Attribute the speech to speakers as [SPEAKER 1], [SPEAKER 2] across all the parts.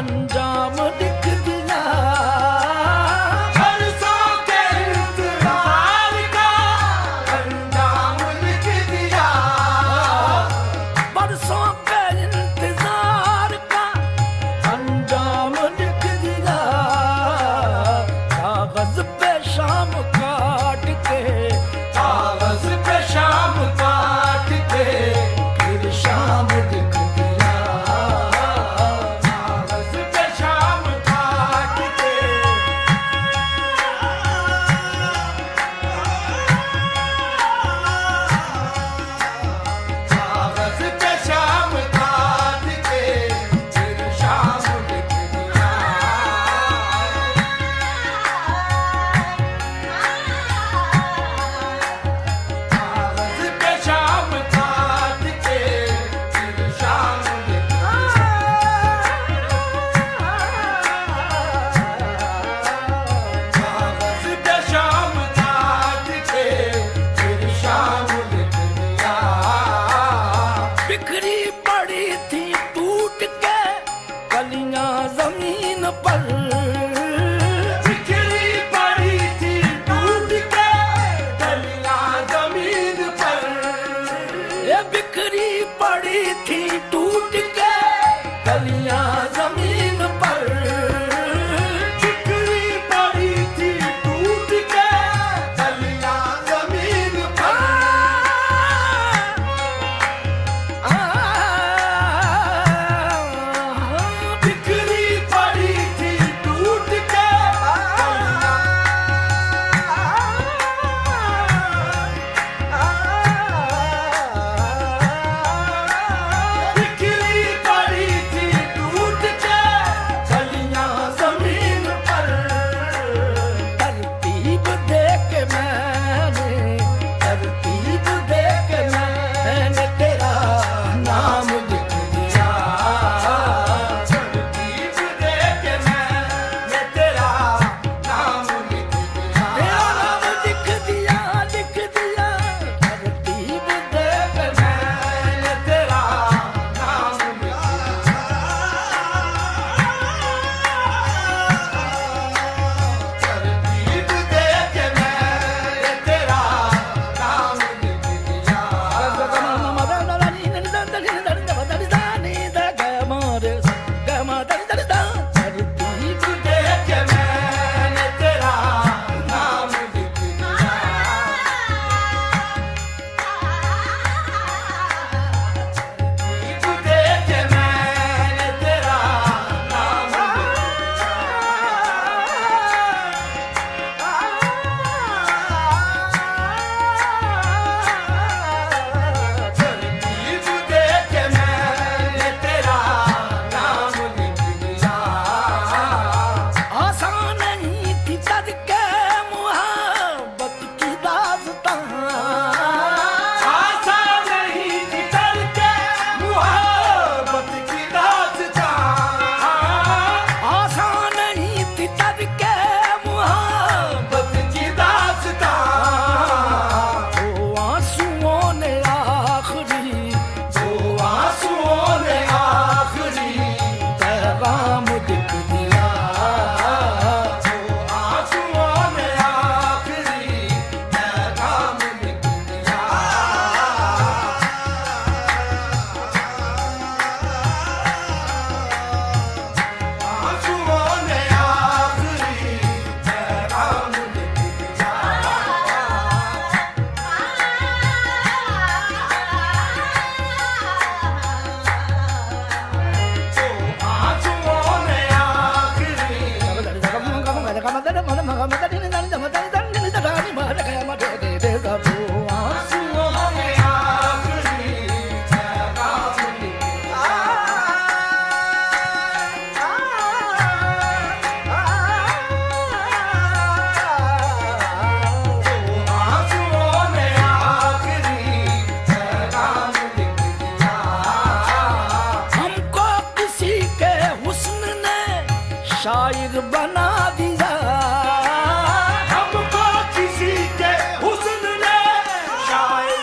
[SPEAKER 1] अंजाम दिख दिया।
[SPEAKER 2] बरसों के इंतजार का अंजाम लिख दिया।
[SPEAKER 1] बरसों के इंतजार का अंजाम लिख दिया। कागज पे शाम काट के,
[SPEAKER 2] कागज पे शाम काट के
[SPEAKER 1] फिर शाम लिख दिया।
[SPEAKER 2] कागज पे शाम काट के कागज पे शाम काट के फिर शाम लिख दिया। कागज पे शाम काट के फिर शाम लिख कागज पे शाम काट के फिर शाम लिख दिया।
[SPEAKER 1] बिखरी पड़ी थी टूट के कलियां जमीन पर।
[SPEAKER 2] बिखरी पड़ी थी टूट के कलियां जमीन पर।
[SPEAKER 1] ये बिखरी पड़ी थी टूट के कलियां जमीन पर।
[SPEAKER 2] बिखरी पड़ी थी टूट के कलियां जमीन पर। बिखरी पड़ी थी टूट के बिखरी पड़ी थी टूट के कलियां जमीन पर।
[SPEAKER 1] तरतीब दे के मैंने, तरतीब दे के मैंने तेरा नाम लिख दिया।
[SPEAKER 2] तरतीब दे के मैंने तेरा नाम लिख दिया।
[SPEAKER 1] तेरा नाम लिख दिया, लिख दिया। तरतीब दे के
[SPEAKER 2] मैंने तेरा नाम लिख तरतीब दे के मैंने तेरा नाम लिख दिया। तरतीब दे के मैंने तेरा नाम लिख दिया। तरतीब दे के मैंने तेरा नाम तरतीब दे के मैंने तेरा नाम लिख दिया।
[SPEAKER 1] आसान नहीं थी तड़के मुहब्बत की दास्तां।
[SPEAKER 2] आसान नहीं थी करके मुहब्बत की दास्तां।
[SPEAKER 1] आसान नहीं थी तड़के मुहब्बत
[SPEAKER 2] मुहब्बत की दास्तां।
[SPEAKER 1] वो आंसुओं ने आखिरी,
[SPEAKER 2] वो आंसुओं ने आखिरी
[SPEAKER 1] पैगाम लिख दिया।
[SPEAKER 2] वो आंसुओं ने आखिरी पैगाम लिख दिया। आंसुओं ने आखिरी पैगाम लिख दिया। आंसुओं ने आखिरी आंसुओं ने आखिरी पैगाम लिख आंसुओं ने आखिरी पैगाम लिख दिया।
[SPEAKER 1] हमको किसी के हुस्न ने शायर बना दिया।
[SPEAKER 2] हमको किसी के हुस्न ने शायर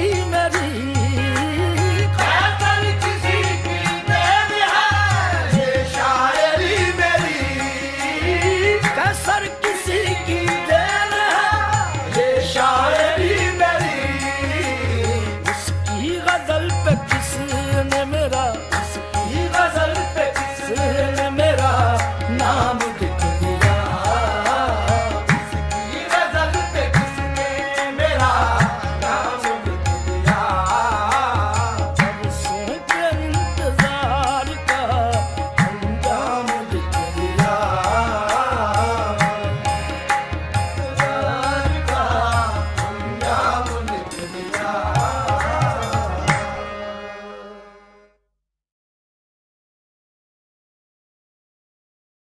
[SPEAKER 1] मेरी